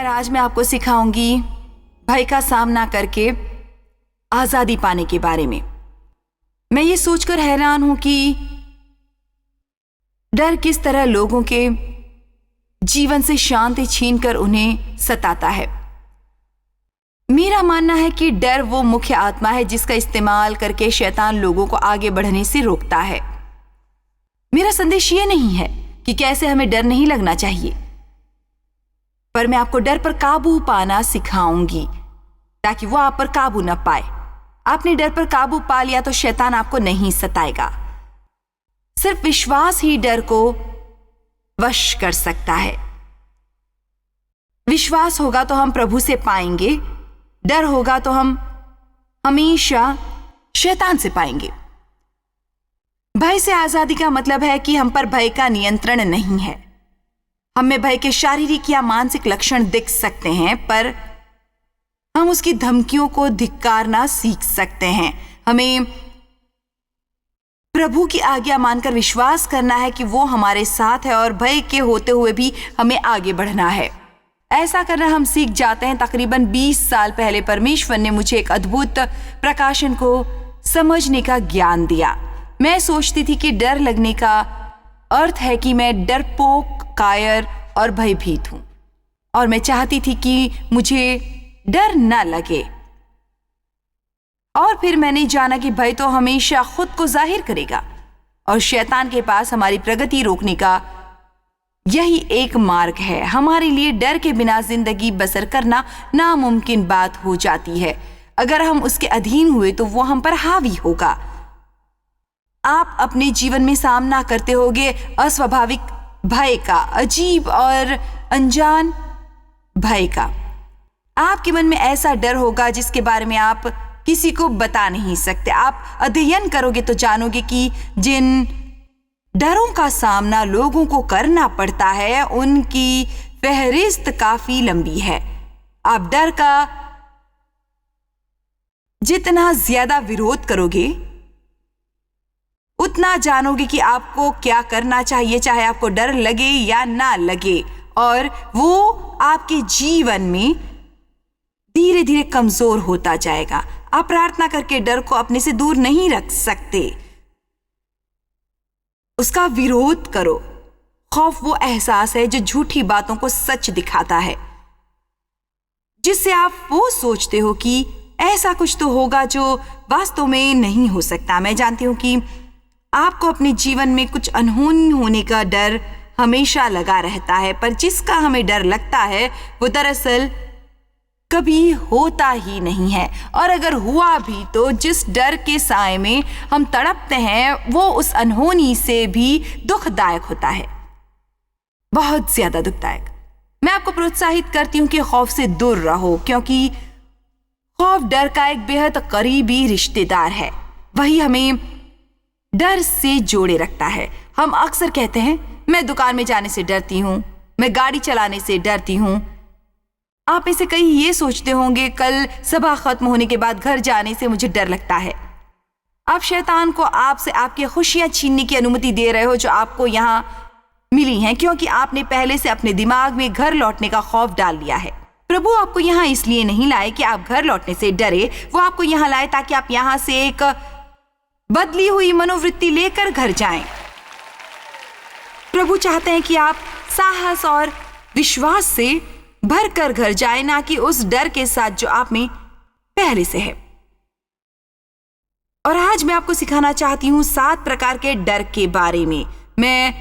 खैर, आज मैं आपको सिखाऊंगी भय का सामना करके आजादी पाने के बारे में। मैं ये सोचकर हैरान हूं कि डर किस तरह लोगों के जीवन से शांति छीनकर उन्हें सताता है। मेरा मानना है कि डर वो मुख्य आत्मा है जिसका इस्तेमाल करके शैतान लोगों को आगे बढ़ने से रोकता है। मेरा संदेश ये नहीं है कि कैसे हमें डर नहीं लगना चाहिए, पर मैं आपको डर पर काबू पाना सिखाऊंगी ताकि वो आप पर काबू न पाए। आपने डर पर काबू पा लिया तो शैतान आपको नहीं सताएगा। सिर्फ विश्वास ही डर को वश कर सकता है। विश्वास होगा तो हम प्रभु से पाएंगे, डर होगा तो हम हमेशा शैतान से पाएंगे। भय से आजादी का मतलब है कि हम पर भय का नियंत्रण नहीं है। हमें भय के शारीरिक या मानसिक लक्षण दिख सकते हैं, पर हम उसकी धमकियों को धिक्कारना सीख सकते हैं। हमें प्रभु की आज्ञा मानकर विश्वास करना है कि वो हमारे साथ है और भय के होते हुए भी हमें आगे बढ़ना है। ऐसा करना हम सीख जाते हैं। तकरीबन 20 साल पहले परमेश्वर ने मुझे एक अद्भुत प्रकाशन को समझने का ज्ञान दिया। मैं सोचती थी कि डर लगने का अर्थ है कि मैं डरपोक, कायर और भयभीत हूं, और मैं चाहती थी कि मुझे डर न लगे। और फिर मैंने जाना कि भय तो हमेशा खुद को जाहिर करेगा और शैतान के पास हमारी प्रगति रोकने का यही एक मार्ग है। हमारे लिए डर के बिना जिंदगी बसर करना नामुमकिन बात हो जाती है। अगर हम उसके अधीन हुए तो वो हम पर हावी होगा। आप अपने जीवन में सामना करते होंगे अस्वाभाविक भय का, अजीब और अनजान भय का। आपके मन में ऐसा डर होगा जिसके बारे में आप किसी को बता नहीं सकते। आप अध्ययन करोगे तो जानोगे कि जिन डरों का सामना लोगों को करना पड़ता है उनकी फहरिस्त काफी लंबी है। आप डर का जितना ज्यादा विरोध करोगे उतना जानोगे कि आपको क्या करना चाहिए, चाहे आपको डर लगे या ना लगे, और वो आपके जीवन में धीरे धीरे कमजोर होता जाएगा। आप प्रार्थना करके डर को अपने से दूर नहीं रख सकते। उसका विरोध करो। खौफ वो एहसास है जो झूठी बातों को सच दिखाता है, जिससे आप वो सोचते हो कि ऐसा कुछ तो होगा जो वास्तव में नहीं हो सकता। मैं जानती हूं कि आपको अपने जीवन में कुछ अनहोनी होने का डर हमेशा लगा रहता है, पर जिसका हमें डर लगता है वो दरअसल कभी होता ही नहीं है, और अगर हुआ भी तो जिस डर के साए में हम तड़पते हैं वो उस अनहोनी से भी दुखदायक होता है, बहुत ज्यादा दुखदायक। मैं आपको प्रोत्साहित करती हूं कि खौफ से दूर रहो, क्योंकि खौफ डर का एक बेहद करीबी रिश्तेदार है। वही हमें डर से जोड़े रखता है। हम अक्सर कहते हैं, मैं दुकान में जाने से डरती हूं, मैं गाड़ी चलाने से डरती हूं। आप में से कई ये सोचते होंगे, कल सभा खत्म होने के बाद घर जाने से मुझे डर लगता है। आप शैतान को आपसे आपकी खुशियां छीनने की अनुमति दे रहे हो जो आपको यहां मिली हैं, क्योंकि आपने पहले से अपने दिमाग में घर लौटने का खौफ डाल लिया है। प्रभु आपको यहां इसलिए नहीं लाए कि आप घर लौटने से डरे, वो आपको यहां लाए ताकि आप यहां से एक बदली हुई मनोवृत्ति लेकर घर जाएं। प्रभु चाहते हैं कि आप साहस और विश्वास से भरकर घर जाएं, ना कि उस डर के साथ जो आप में पहले से है। और आज मैं आपको सिखाना चाहती हूं 7 प्रकार के डर के बारे में। मैं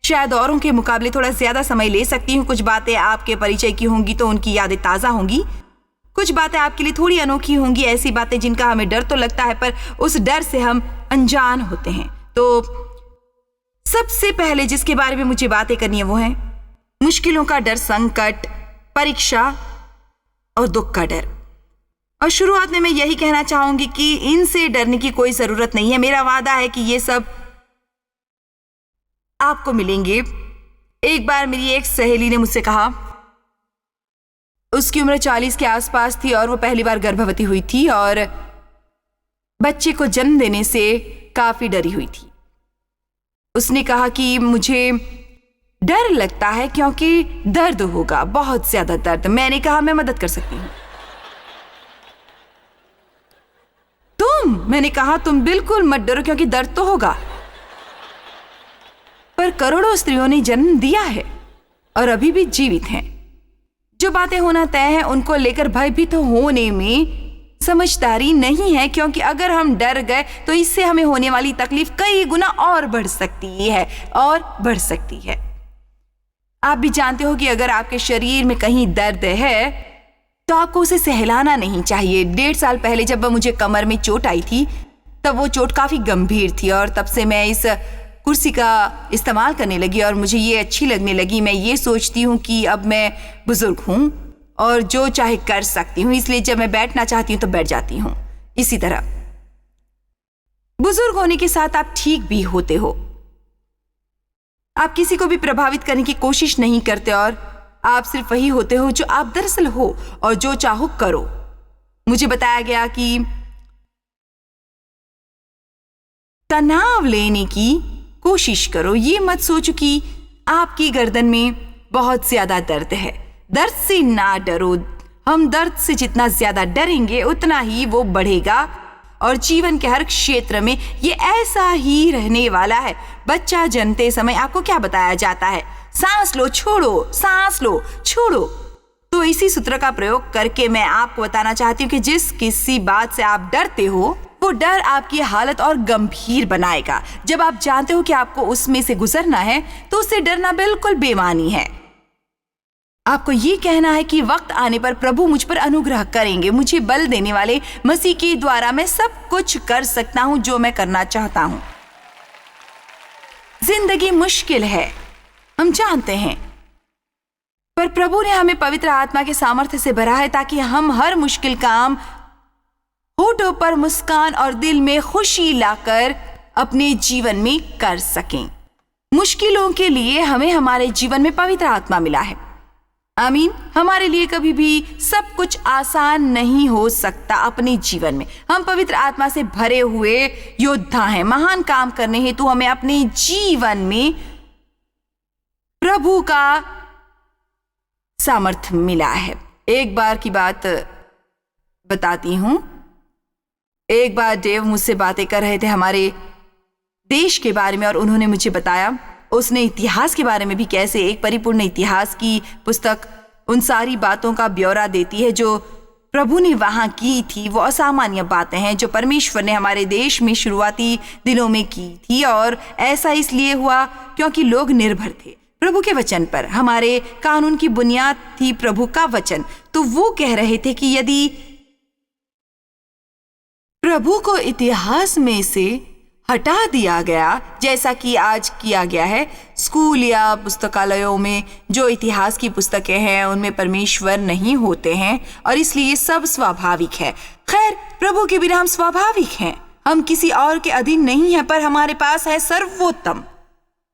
शायद औरों के मुकाबले थोड़ा ज्यादा समय ले सकती हूं। कुछ बातें आपके परिचय की होंगी तो उनकी यादें ताजा होंगी, कुछ बातें आपके लिए थोड़ी अनोखी होंगी, ऐसी बातें जिनका हमें डर तो लगता है पर उस डर से हम अनजान होते हैं। तो सबसे पहले जिसके बारे में मुझे बातें करनी है वो है मुश्किलों का डर, संकट, परीक्षा और दुख का डर। और शुरुआत में मैं यही कहना चाहूंगी कि इनसे डरने की कोई जरूरत नहीं है। मेरा वादा है कि ये सब आपको मिलेंगे। एक बार मेरी एक सहेली ने मुझसे कहा, उसकी उम्र 40 के आसपास थी और वो पहली बार गर्भवती हुई थी और बच्चे को जन्म देने से काफी डरी हुई थी। उसने कहा कि मुझे डर लगता है क्योंकि दर्द होगा, बहुत ज्यादा दर्द। मैंने कहा मैं मदद कर सकती हूँ। मैंने कहा तुम बिल्कुल मत डरो क्योंकि दर्द तो होगा। पर करोड़ों स्त्रियों ने जन्म दिया है और अभी भी जीवित हैं। जो बातें होना तय है उनको लेकर भयभीत होने में समझदारी नहीं है, क्योंकि अगर हम डर गए तो इससे हमें होने वाली तकलीफ कई गुना और बढ़ सकती है और बढ़ सकती है। आप भी जानते हो कि अगर आपके शरीर में कहीं दर्द है तो आपको उसे सहलाना नहीं चाहिए। 1.5 साल पहले जब मुझे कमर में चोट आई थी तब वो चोट काफी गंभीर थी और तब से मैं इस कुर्सी का इस्तेमाल करने लगी और मुझे ये अच्छी लगने लगी। मैं ये सोचती हूँ कि अब मैं बुजुर्ग हूँ और जो चाहे कर सकती हूँ, इसलिए जब मैं बैठना चाहती हूँ तो बैठ जाती हूँ। इसी तरह बुजुर्ग होने के साथ आप ठीक भी होते हो। आप किसी को भी प्रभावित करने की कोशिश नहीं करते और आप सिर्फ वही होते हो जो आप दरअसल हो और जो चाहो करो। मुझे बताया गया कि तनाव लेने की कोशिश करो। ये मत सोचो कि आपकी गर्दन में बहुत ज्यादा दर्द है। दर्द से ना डरो। हम दर्द से जितना ज्यादा डरेंगे उतना ही वो बढ़ेगा और जीवन के हर क्षेत्र में ये ऐसा ही रहने वाला है। बच्चा जन्मते समय आपको क्या बताया जाता है? सांस लो छोड़ो, सांस लो छोड़ो। तो इसी सूत्र का प्रयोग करके मैं आपको बताना चाहती हूँ कि जिस किसी बात से आप डरते हो वो डर आपकी हालत और गंभीर बनाएगा। जब आप जानते हो कि आपको उसमें से गुजरना है तो उससे डरना बिल्कुल बेमानी है। आपको ये कहना है कि वक्त आने पर प्रभु मुझ पर अनुग्रह करेंगे। मुझे बल देने वाले मसीह के द्वारा मैं सब कुछ कर सकता हूँ जो मैं करना चाहता हूँ। जिंदगी मुश्किल है, हम जानते हैं, पर प्रभु ने हमें पवित्र आत्मा के सामर्थ्य से भरा है ताकि हम हर मुश्किल काम होठों पर मुस्कान और दिल में खुशी लाकर अपने जीवन में कर सकें। मुश्किलों के लिए हमें हमारे जीवन में पवित्र आत्मा मिला है। आमीन। हमारे लिए कभी भी सब कुछ आसान नहीं हो सकता। अपने जीवन में हम पवित्र आत्मा से भरे हुए योद्धा हैं। महान काम करने हेतु हमें अपने जीवन में प्रभु का सामर्थ्य मिला है। एक बार की बात बताती हूं। एक बार डेव मुझसे बातें कर रहे थे हमारे देश के बारे में और उन्होंने मुझे बताया, उसने इतिहास के बारे में भी, कैसे एक परिपूर्ण इतिहास की पुस्तक उन सारी बातों का ब्यौरा देती है जो प्रभु ने वहां की थी। वो असामान्य बातें हैं जो परमेश्वर ने हमारे देश में शुरुआती दिनों में की थी और ऐसा इसलिए हुआ क्योंकि लोग निर्भर थे प्रभु के वचन पर। हमारे कानून की बुनियाद थी प्रभु का वचन। तो वो कह रहे थे कि यदि प्रभु को इतिहास में से हटा दिया गया, जैसा कि आज किया गया है, स्कूल या पुस्तकालयों में जो इतिहास की पुस्तकें हैं उनमें परमेश्वर नहीं होते हैं और इसलिए सब स्वाभाविक है। खैर, प्रभु के बिना हम स्वाभाविक हैं। हम किसी और के अधीन नहीं हैं, पर हमारे पास है सर्वोत्तम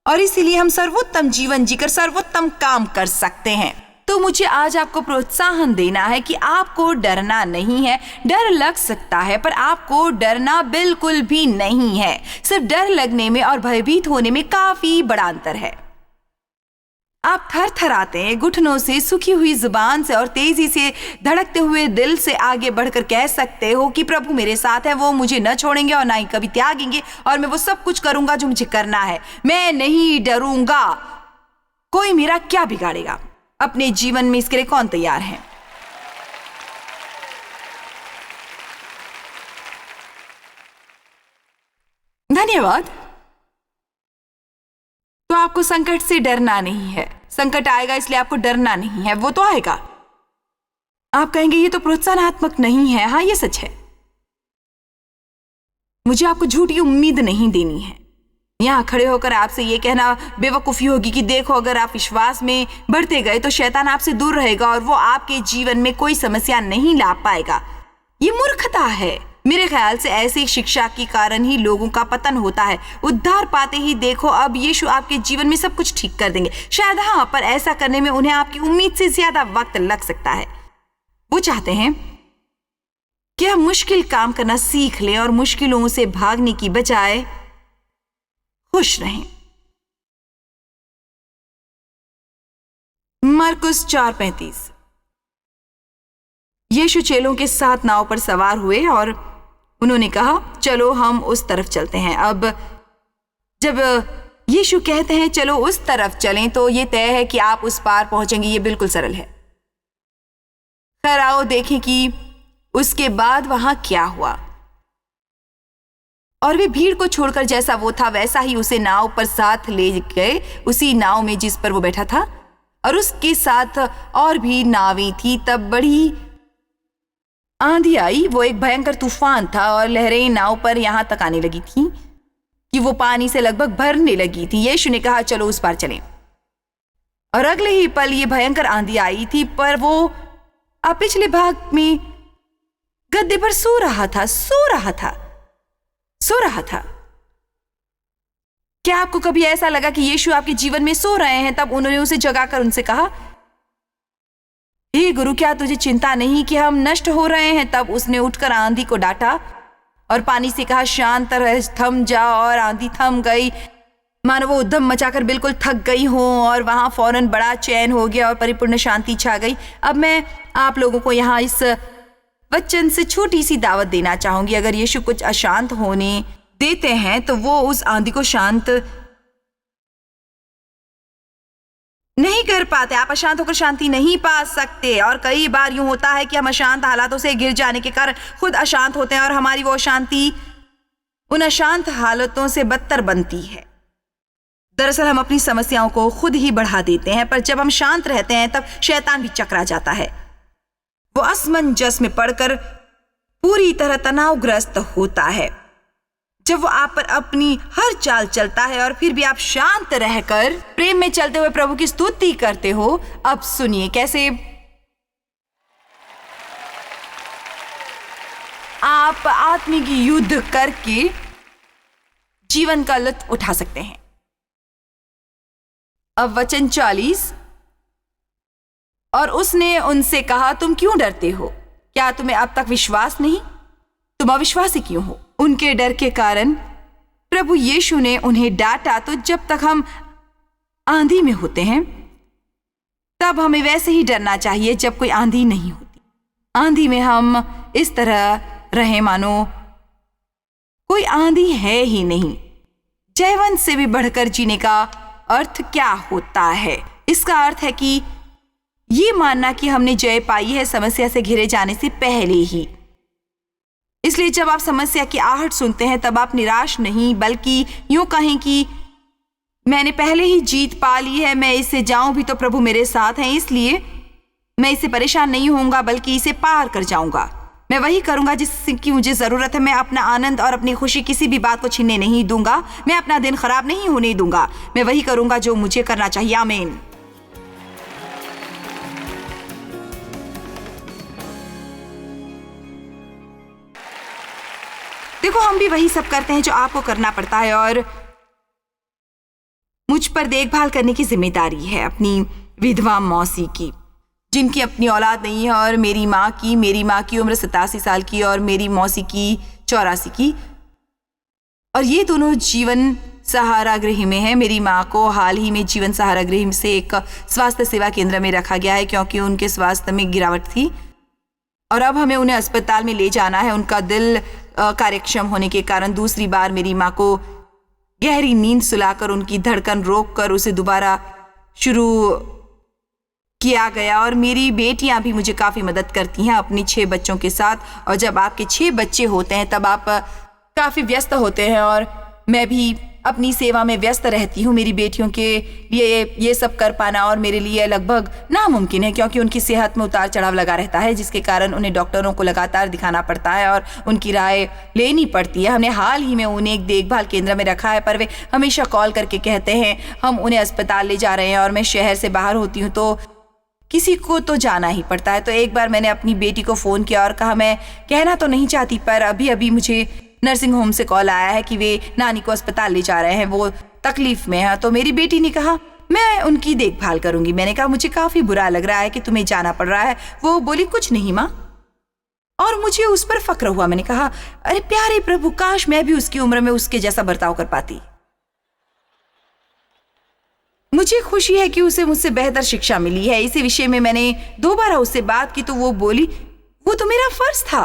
और इसीलिए हम सर्वोत्तम जीवन जीकर सर्वोत्तम काम कर सकते हैं। तो मुझे आज आपको प्रोत्साहन देना है कि आपको डरना नहीं है। डर लग सकता है पर आपको डरना बिल्कुल भी नहीं है। सिर्फ डर लगने में और भयभीत होने में काफी बड़ा अंतर है। आप थरथराते हैं, घुटनों से, सूखी हुई जुबान से और तेजी से धड़कते हुए दिल से आगे बढ़कर कह सकते हो कि प्रभु मेरे साथ है, वो मुझे न छोड़ेंगे और ना ही कभी त्यागेंगे और मैं वो सब कुछ करूंगा जो मुझे करना है। मैं नहीं डरूंगा, कोई मेरा क्या बिगाड़ेगा। अपने जीवन में इसके लिए कौन तैयार है? धन्यवाद। तो आपको संकट से डरना नहीं है। संकट आएगा इसलिए आपको डरना नहीं है, वो तो आएगा। आप कहेंगे ये तो प्रोत्साहनात्मक नहीं है। हाँ, ये सच है। मुझे आपको झूठी उम्मीद नहीं देनी है। यहां खड़े होकर आपसे ये कहना बेवकूफी होगी कि देखो, अगर आप विश्वास में बढ़ते गए तो शैतान आपसे दूर रहेगा और वो आपके जीवन में कोई समस्या नहीं ला पाएगा। ये मूर्खता है। मेरे ख्याल से ऐसी शिक्षा के कारण ही लोगों का पतन होता है। उद्धार पाते ही देखो अब यीशु आपके जीवन में सब कुछ ठीक कर देंगे। शायद हाँ, पर ऐसा करने में उन्हें आपकी उम्मीद से ज्यादा वक्त लग सकता है। वो चाहते हैं कि हम मुश्किल काम करना सीख लें और मुश्किलों से भागने की बजाय खुश रहें। मरकुस 4:35। यीशु चेलों के साथ नाव पर सवार हुए और उन्होंने कहा, चलो हम उस तरफ चलते हैं। अब जब यीशु कहते हैं चलो उस तरफ चलें, तो ये तय है कि आप उस पार पहुंचेंगे। ये बिल्कुल सरल है। खैर आओ देखें कि उसके बाद वहां क्या हुआ। और वे भीड़ को छोड़कर जैसा वो था वैसा ही उसे नाव पर साथ ले गए, उसी नाव में जिस पर वो बैठा था, और उसके साथ और भी नावें थी। तब बड़ी आंधी आई, वो एक भयंकर तूफान था और लहरें नाव पर यहां तक आने लगी थी कि वो पानी से लगभग भरने लगी थी। यीशु ने कहा, चलो उस पार चलें। और अगले ही पल ये भयंकर आंधी आई थी, पर वो पिछले भाग में गद्दे पर सो रहा था। क्या आपको कभी ऐसा लगा कि यीशु आपके जीवन में सो रहे हैं? तब उन्होंने उसे जगाकर उनसे कहा, हे गुरु, क्या तुझे चिंता नहीं कि हम नष्ट हो रहे हैं? तब उसने उठकर आंधी को डांटा और पानी से कहा, शांत रह, थम जा। और आंधी थम गई, मानो वो उद्यम मचाकर बिल्कुल थक गई हो, और वहां फौरन बड़ा चैन हो गया और परिपूर्ण शांति छा गई। अब मैं आप लोगों को यहाँ इस वचन से छोटी सी दावत देना चाहूंगी। अगर यीशु कुछ अशांत होने देते हैं तो वो उस आंधी को शांत नहीं कर पाते। आप अशांत होकर शांति नहीं पा सकते। और कई बार यूं होता है कि हम अशांत हालातों से गिर जाने के कारण खुद अशांत होते हैं और हमारी वो अशांति उन अशांत हालतों से बदतर बनती है। दरअसल हम अपनी समस्याओं को खुद ही बढ़ा देते हैं, पर जब हम शांत रहते हैं तब शैतान भी चकरा जाता है। वो असमंजस में पड़कर पूरी तरह तनावग्रस्त होता है। जब वो आप पर अपनी हर चाल चलता है और फिर भी आप शांत रहकर प्रेम में चलते हुए प्रभु की स्तुति करते हो। अब सुनिए कैसे आप आत्मिक युद्ध करके जीवन का लुत्फ उठा सकते हैं। अब वचन 40। और उसने उनसे कहा, तुम क्यों डरते हो? क्या तुम्हें अब तक विश्वास नहीं? तुम अविश्वासी क्यों हो? उनके डर के कारण प्रभु यीशु ने उन्हें डांटा। तो जब तक हम आंधी में होते हैं तब हमें वैसे ही डरना चाहिए जब कोई आंधी नहीं होती। आंधी में हम इस तरह रहें मानो कोई आंधी है ही नहीं। जयवंत से भी बढ़कर जीने का अर्थ क्या होता है? इसका अर्थ है कि ये मानना कि हमने जय पाई है समस्या से घिरे जाने से पहले ही। इसलिए जब आप समस्या की आहट सुनते हैं तब आप निराश नहीं, बल्कि यूं कहें कि मैंने पहले ही जीत पा ली है। मैं इससे जाऊं भी तो प्रभु मेरे साथ हैं, इसलिए मैं इससे परेशान नहीं होऊंगा बल्कि इसे पार कर जाऊंगा। मैं वही करूंगा जिसकी मुझे जरूरत है। मैं अपना आनंद और अपनी खुशी किसी भी बात को छीनने नहीं दूंगा। मैं अपना दिन खराब नहीं होने दूंगा। मैं वही करूंगा जो मुझे करना चाहिए। आमीन। देखो, हम भी वही सब करते हैं जो आपको करना पड़ता है, और मुझ पर देखभाल करने की जिम्मेदारी है अपनी विधवा मौसी की, जिनकी अपनी औलाद नहीं है, और मेरी माँ की उम्र 87 साल की और मेरी मौसी की 84 की, और ये दोनों जीवन सहारा गृह में है। मेरी माँ को हाल ही में जीवन सहारा गृह से एक स्वास्थ्य सेवा केंद्र में रखा गया है क्योंकि उनके स्वास्थ्य में गिरावट थी, और अब हमें उन्हें अस्पताल में ले जाना है। उनका दिल कार्यक्षम होने के कारण दूसरी बार मेरी माँ को गहरी नींद सुलाकर उनकी धड़कन रोककर उसे दोबारा शुरू किया गया। और मेरी बेटियां भी मुझे काफ़ी मदद करती हैं अपनी 6 बच्चों के साथ। और जब आपके 6 बच्चे होते हैं तब आप काफ़ी व्यस्त होते हैं, और मैं भी अपनी सेवा में व्यस्त रहती हूँ। मेरी बेटियों के लिए ये सब कर पाना और मेरे लिए लगभग नामुमकिन है क्योंकि उनकी सेहत में उतार चढ़ाव लगा रहता है, जिसके कारण उन्हें डॉक्टरों को लगातार दिखाना पड़ता है और उनकी राय लेनी पड़ती है। हमने हाल ही में उन्हें एक देखभाल केंद्र में रखा है, पर वे हमेशा कॉल करके कहते हैं हम उन्हें अस्पताल ले जा रहे हैं, और मैं शहर से बाहर होती हूँ तो किसी को तो जाना ही पड़ता है। तो एक बार मैंने अपनी बेटी को फ़ोन किया और कहा, मैं कहना तो नहीं चाहती पर अभी मुझे नर्सिंग होम से कॉल आया है कि वे नानी को अस्पताल ले जा रहे हैं, वो तकलीफ में है। तो मेरी बेटी ने कहा मैं उनकी देखभाल करूंगी। मैंने कहा मुझे काफ़ी बुरा लग रहा है कि तुम्हें जाना पड़ रहा है। वो बोली कुछ नहीं माँ, और मुझे उस पर फक्र हुआ। मैंने कहा अरे प्यारे प्रभु, काश मैं भी उसकी उम्र में उसके जैसा बर्ताव कर पाती। मुझे खुशी है कि उसे मुझसे बेहतर शिक्षा मिली है। इसी विषय में मैंने दोबारा उससे बात की तो वो बोली वो तो मेरा फर्ज था,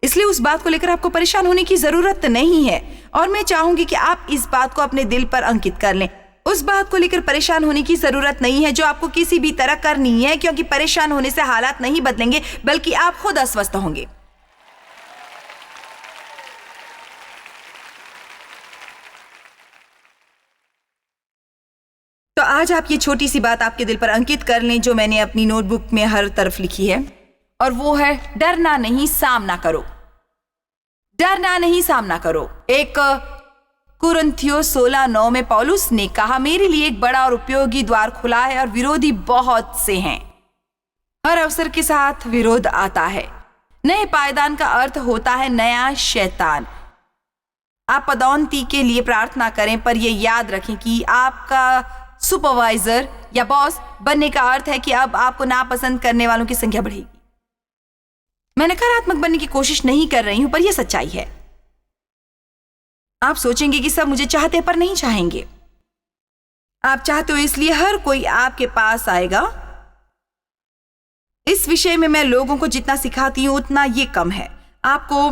इसलिए उस बात को लेकर आपको परेशान होने की जरूरत नहीं है। और मैं चाहूंगी कि आप इस बात को अपने दिल पर अंकित कर लें। उस बात को लेकर परेशान होने की जरूरत नहीं है जो आपको किसी भी तरह करनी है, क्योंकि परेशान होने से हालात नहीं बदलेंगे बल्कि आप खुद अस्वस्थ होंगे। तो आज आप ये छोटी सी बात आपके दिल पर अंकित कर लें जो मैंने अपनी नोटबुक में हर तरफ लिखी है, और वो है डरना नहीं, सामना करो। डरना नहीं, सामना करो। एक कुरिन्थियों 16:9 में पौलुस ने कहा, मेरे लिए एक बड़ा और उपयोगी द्वार खुला है और विरोधी बहुत से हैं। हर अवसर के साथ विरोध आता है। नए पायदान का अर्थ होता है नया शैतान। आप पदोन्नति के लिए प्रार्थना करें, पर यह याद रखें कि आपका सुपरवाइजर या बॉस बनने का अर्थ है कि अब आपको नापसंद करने वालों की संख्या बढ़ेगी। मैं नकारात्मक बनने की कोशिश नहीं कर रही हूं, पर यह सच्चाई है। आप सोचेंगे कि सब मुझे चाहते हैं, पर नहीं चाहेंगे। आप चाहते हो इसलिए हर कोई आपके पास आएगा। इस विषय में मैं लोगों को जितना सिखाती हूं उतना ये कम है। आपको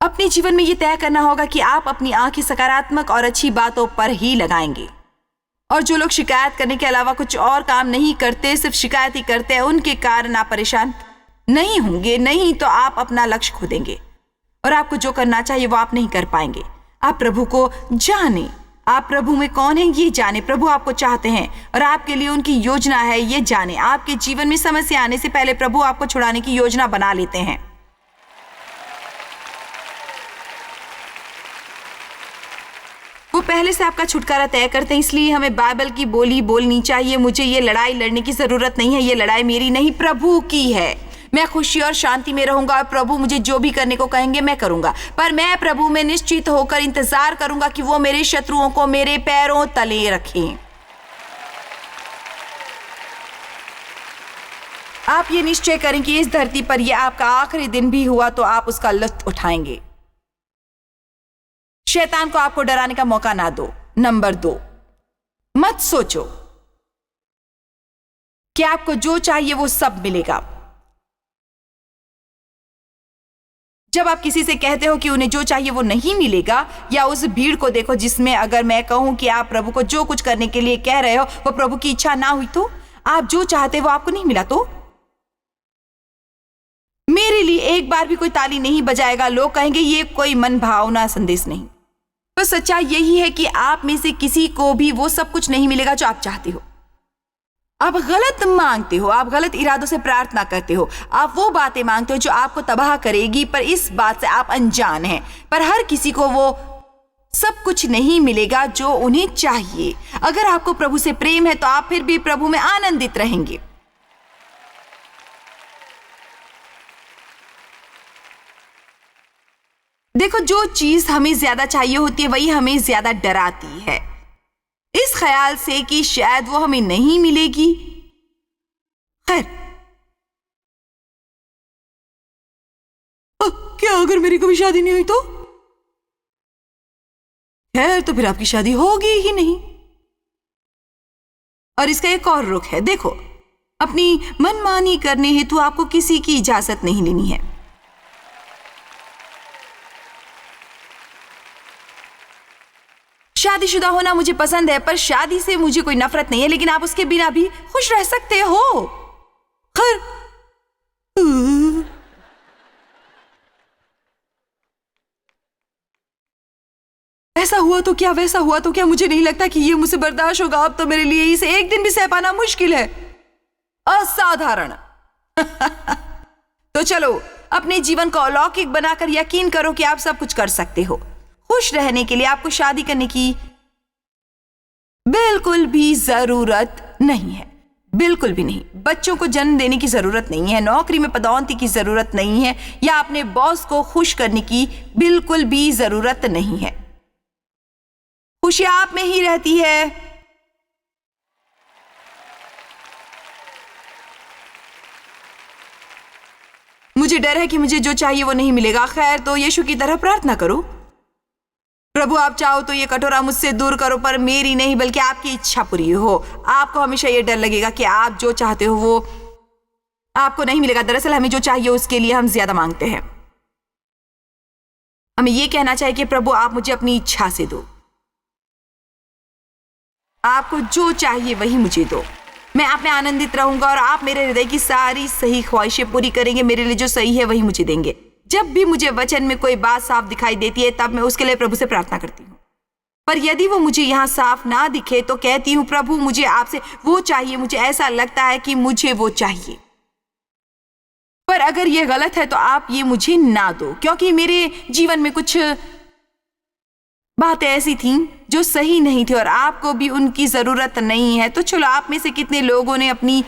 अपने जीवन में यह तय करना होगा कि आप अपनी आंखें सकारात्मक और अच्छी बातों पर ही लगाएंगे। और जो लोग शिकायत करने के अलावा कुछ और काम नहीं करते, सिर्फ शिकायत ही करते हैं, उनके कारण आप परेशान नहीं होंगे। नहीं तो आप अपना लक्ष्य खो देंगे और आपको जो करना चाहिए वो आप नहीं कर पाएंगे। आप प्रभु को जाने, आप प्रभु में कौन है ये जाने। प्रभु आपको चाहते हैं और आपके लिए उनकी योजना है ये जाने। आपके जीवन में समस्या आने से पहले प्रभु आपको छुड़ाने की योजना बना लेते हैं। वो पहले से आपका छुटकारा तय करते हैं, इसलिए हमें बाइबल की बोली बोलनी चाहिए। मुझे ये लड़ाई लड़ने की जरूरत नहीं है, ये लड़ाई मेरी नहीं प्रभु की है। मैं खुशी और शांति में रहूंगा और प्रभु मुझे जो भी करने को कहेंगे मैं करूंगा, पर मैं प्रभु में निश्चित होकर इंतजार करूंगा कि वो मेरे शत्रुओं को मेरे पैरों तले रखें। आप ये निश्चय करें कि इस धरती पर यह आपका आखिरी दिन भी हुआ तो आप उसका लुत्फ उठाएंगे। शैतान को आपको डराने का मौका ना दो। नंबर 2, मत सोचो कि आपको जो चाहिए वो सब मिलेगा। जब आप किसी से कहते हो कि उन्हें जो चाहिए वो नहीं मिलेगा, या उस भीड़ को देखो जिसमें अगर मैं कहूं कि आप प्रभु को जो कुछ करने के लिए कह रहे हो वो प्रभु की इच्छा ना हुई, तो आप जो चाहते वो आपको नहीं मिला, तो मेरे लिए एक बार भी कोई ताली नहीं बजाएगा। लोग कहेंगे ये कोई मन भावना संदेश नहीं। पर सच्चाई यही है कि आप में से किसी को भी वो सब कुछ नहीं मिलेगा जो आप चाहते हो। आप गलत मांगते हो, आप गलत इरादों से प्रार्थना करते हो, आप वो बातें मांगते हो जो आपको तबाह करेगी, पर इस बात से आप अनजान हैं। पर हर किसी को वो सब कुछ नहीं मिलेगा जो उन्हें चाहिए। अगर आपको प्रभु से प्रेम है तो आप फिर भी प्रभु में आनंदित रहेंगे। देखो, जो चीज हमें ज्यादा चाहिए होती है वही हमें ज्यादा डराती है, इस ख्याल से कि शायद वो हमें नहीं मिलेगी। खैर, क्या अगर मेरी कभी शादी नहीं हुई तो? खैर, तो फिर आपकी शादी होगी ही नहीं। और इसका एक और रुख है। देखो, अपनी मनमानी करने हेतु आपको किसी की इजाजत नहीं लेनी है। शादीशुदा होना मुझे पसंद है, पर शादी से मुझे कोई नफरत नहीं है, लेकिन आप उसके बिना भी खुश रह सकते हो। खैर, ऐसा हुआ तो क्या, वैसा हुआ तो क्या, मुझे नहीं लगता कि ये मुझसे बर्दाश्त होगा। अब तो मेरे लिए इसे एक दिन भी सह पाना मुश्किल है। असाधारण। तो चलो, अपने जीवन को अलौकिक बनाकर यकीन करो कि आप सब कुछ कर सकते हो। खुश रहने के लिए आपको शादी करने की बिल्कुल भी जरूरत नहीं है, बिल्कुल भी नहीं। बच्चों को जन्म देने की जरूरत नहीं है, नौकरी में पदोन्नति की जरूरत नहीं है, या अपने बॉस को खुश करने की बिल्कुल भी जरूरत नहीं है। खुशी आप में ही रहती है। मुझे डर है कि मुझे जो चाहिए वो नहीं मिलेगा। खैर, तो यीशु की तरह प्रार्थना करो। प्रभु आप चाहो तो ये कटोरा मुझसे दूर करो, पर मेरी नहीं बल्कि आपकी इच्छा पूरी हो। आपको हमेशा ये डर लगेगा कि आप जो चाहते हो वो आपको नहीं मिलेगा। दरअसल हमें जो चाहिए उसके लिए हम ज्यादा मांगते हैं। हमें ये कहना चाहिए कि प्रभु आप मुझे अपनी इच्छा से दो, आपको जो चाहिए वही मुझे दो। मैं आप में आनंदित रहूंगा और आप मेरे हृदय की सारी सही ख्वाहिशें पूरी करेंगे। मेरे लिए जो सही है वही मुझे देंगे। जब भी मुझे वचन में कोई बात साफ दिखाई देती है तब मैं उसके लिए प्रभु से प्रार्थना करती हूँ, पर यदि वो मुझे यहाँ साफ ना दिखे तो कहती हूँ प्रभु मुझे आपसे वो चाहिए, मुझे ऐसा लगता है कि मुझे वो चाहिए, पर अगर ये गलत है तो आप ये मुझे ना दो, क्योंकि मेरे जीवन में कुछ बातें ऐसी थीं जो सही नहीं थी और आपको भी उनकी जरूरत नहीं है। तो चलो, आप में से कितने लोगों ने अपनी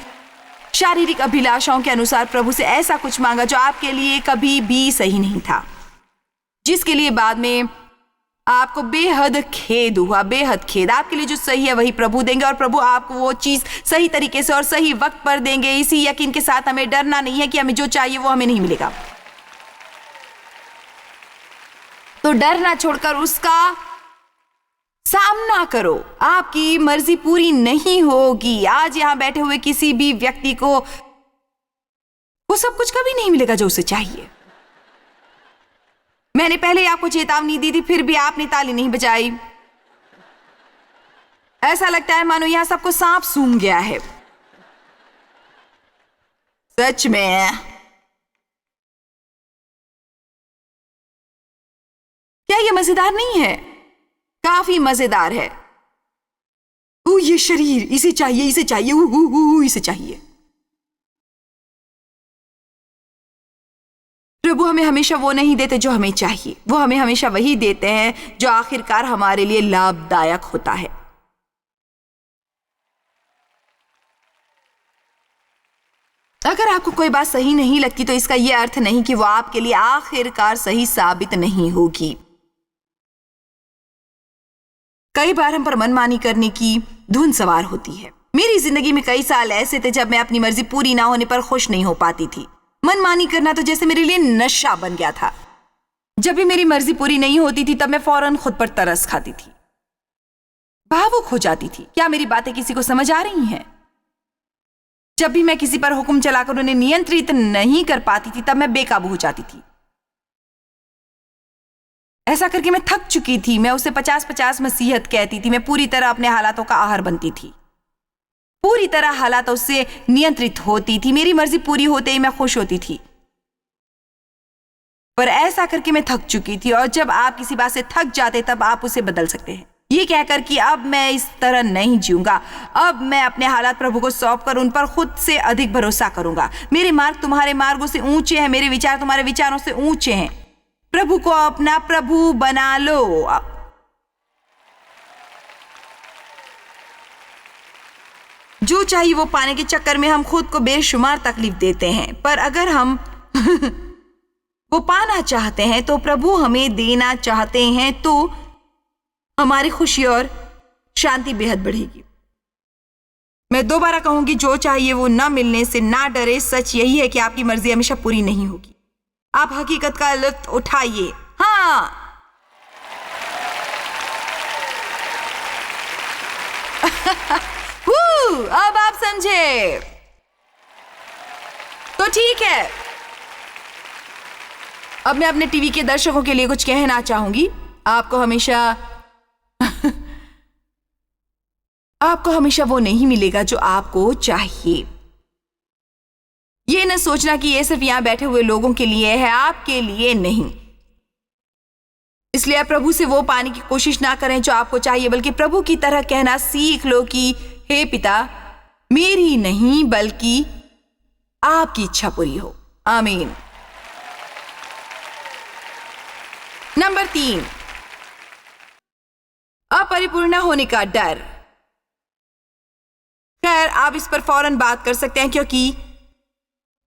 शारीरिक अभिलाषाओं के अनुसार प्रभु से ऐसा कुछ मांगा जो आपके लिए कभी भी सही नहीं था, जिसके लिए बाद में आपको बेहद खेद हुआ, बेहद खेद। आपके लिए जो सही है वही प्रभु देंगे और प्रभु आपको वो चीज सही तरीके से और सही वक्त पर देंगे। इसी यकीन के साथ हमें डरना नहीं है कि हमें जो चाहिए वो हमें नहीं मिलेगा। तो डरना छोड़कर उसका सामना करो। आपकी मर्जी पूरी नहीं होगी। आज यहां बैठे हुए किसी भी व्यक्ति को वो सब कुछ कभी नहीं मिलेगा जो उसे चाहिए। मैंने पहले आपको चेतावनी दी थी, फिर भी आपने ताली नहीं बजाई। ऐसा लगता है मानो यहां सबको सांप सूंघ गया है। सच में क्या ये मजेदार नहीं है? काफी मजेदार है। ये शरीर, इसे चाहिए, इसे चाहिए, इसे चाहिए। प्रभु हमें हमेशा वो नहीं देते जो हमें चाहिए, वो हमें हमेशा वही देते हैं जो आखिरकार हमारे लिए लाभदायक होता है। अगर आपको कोई बात सही नहीं लगती तो इसका यह अर्थ नहीं कि वो आपके लिए आखिरकार सही साबित नहीं होगी। कई बार हम पर मनमानी करने की धुन सवार होती है। मेरी जिंदगी में कई साल ऐसे थे जब मैं अपनी मर्जी पूरी ना होने पर खुश नहीं हो पाती थी। मनमानी करना तो जैसे मेरे लिए नशा बन गया था। जब भी मेरी मर्जी पूरी नहीं होती थी तब मैं फौरन खुद पर तरस खाती थी, भावुक हो जाती थी। क्या मेरी बातें किसी को समझ आ रही हैं? जब भी मैं किसी पर हुक्म चलाकर उन्हें नियंत्रित नहीं कर पाती थी तब मैं बेकाबू हो जाती थी। ऐसा करके मैं थक चुकी थी। मैं उसे 50-50 नसीहत कहती थी। मैं पूरी तरह अपने हालातों का आहार बनती थी, पूरी तरह हालातों से नियंत्रित होती थी। मेरी मर्जी पूरी होते ही मैं खुश होती थी, पर ऐसा करके मैं थक चुकी थी। और जब आप किसी बात से थक जाते तब आप उसे बदल सकते हैं, ये कहकर कि अब मैं इस तरह नहीं जीऊंगा, अब मैं अपने हालात प्रभु को सौंपकर उन पर खुद से अधिक भरोसा करूंगा। मेरे मार्ग तुम्हारे मार्गों से ऊंचे हैं, मेरे विचार तुम्हारे विचारों से ऊंचे हैं। प्रभु को अपना प्रभु बना लो। जो चाहिए वो पाने के चक्कर में हम खुद को बेशुमार तकलीफ देते हैं, पर अगर हम वो पाना चाहते हैं तो प्रभु हमें देना चाहते हैं, तो हमारी खुशी और शांति बेहद बढ़ेगी। मैं दोबारा कहूंगी, जो चाहिए वो ना मिलने से ना डरे। सच यही है कि आपकी मर्जी हमेशा पूरी नहीं होगी। आप हकीकत का लुत्फ उठाइए। हाँ, अब आप समझे तो ठीक है। अब मैं अपने टीवी के दर्शकों के लिए कुछ कहना चाहूंगी। आपको हमेशा वो नहीं मिलेगा जो आपको चाहिए। ये न सोचना कि ये सिर्फ यहां बैठे हुए लोगों के लिए है, आपके लिए नहीं। इसलिए आप प्रभु से वो पाने की कोशिश ना करें जो आपको चाहिए, बल्कि प्रभु की तरह कहना सीख लो कि हे पिता, मेरी नहीं बल्कि आपकी इच्छा पूरी हो। आमीन। नंबर 3, अपरिपूर्ण होने का डर। खैर, आप इस पर फौरन बात कर सकते हैं क्योंकि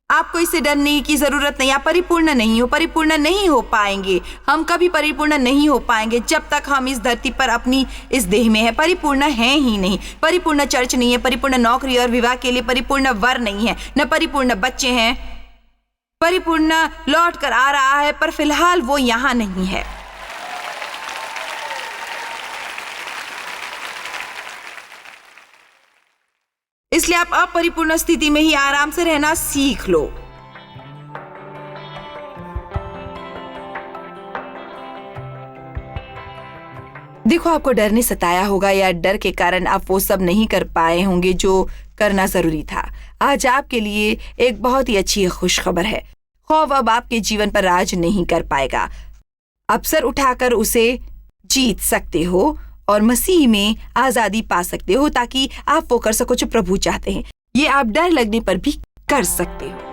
आपको इससे डरने की जरूरत नहीं। आप परिपूर्ण नहीं हो पाएंगे। हम कभी परिपूर्ण नहीं हो पाएंगे जब तक हम इस धरती पर अपनी इस देह में है। परिपूर्ण है ही नहीं। परिपूर्ण चर्च नहीं है, परिपूर्ण नौकरी और विवाह के लिए परिपूर्ण वर नहीं है, न परिपूर्ण बच्चे हैं। परिपूर्ण लौट कर आ रहा है, पर फिलहाल वो यहां नहीं है। इसलिए आप अपरिपूर्ण स्थिति में ही आराम से रहना सीख लो। देखो, आपको डर ने सताया होगा या डर के कारण आप वो सब नहीं कर पाए होंगे जो करना जरूरी था। आज आपके लिए एक बहुत ही अच्छी खुशखबर है। खौफ अब आपके जीवन पर राज नहीं कर पाएगा। अवसर उठाकर उसे जीत सकते हो और मसीह में आजादी पा सकते हो, ताकि आप वो कर सको जो प्रभु चाहते हैं। ये आप डर लगने पर भी कर सकते हो।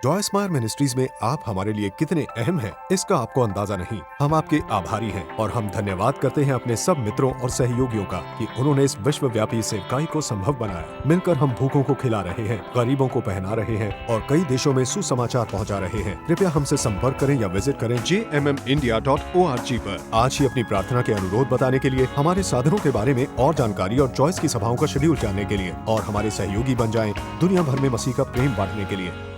जॉय स्मायर मिनिस्ट्रीज में आप हमारे लिए कितने अहम हैं, इसका आपको अंदाजा नहीं। हम आपके आभारी हैं और हम धन्यवाद करते हैं अपने सब मित्रों और सहयोगियों का कि उन्होंने इस विश्वव्यापी सेवकाई को संभव बनाया। मिलकर हम भूखों को खिला रहे हैं, गरीबों को पहना रहे हैं और कई देशों में सुसमाचार पहुंचा रहे हैं। कृपया हमसे संपर्क करें या विजिट करें jmmindia.org पर। आज ही अपनी प्रार्थना के अनुरोध बताने के लिए, हमारे साधनों के बारे में और जानकारी और जॉयस की सभाओं का शेड्यूल जानने के लिए और हमारे सहयोगी बन जाएं दुनिया भर में मसीह का प्रेम बांटने के लिए।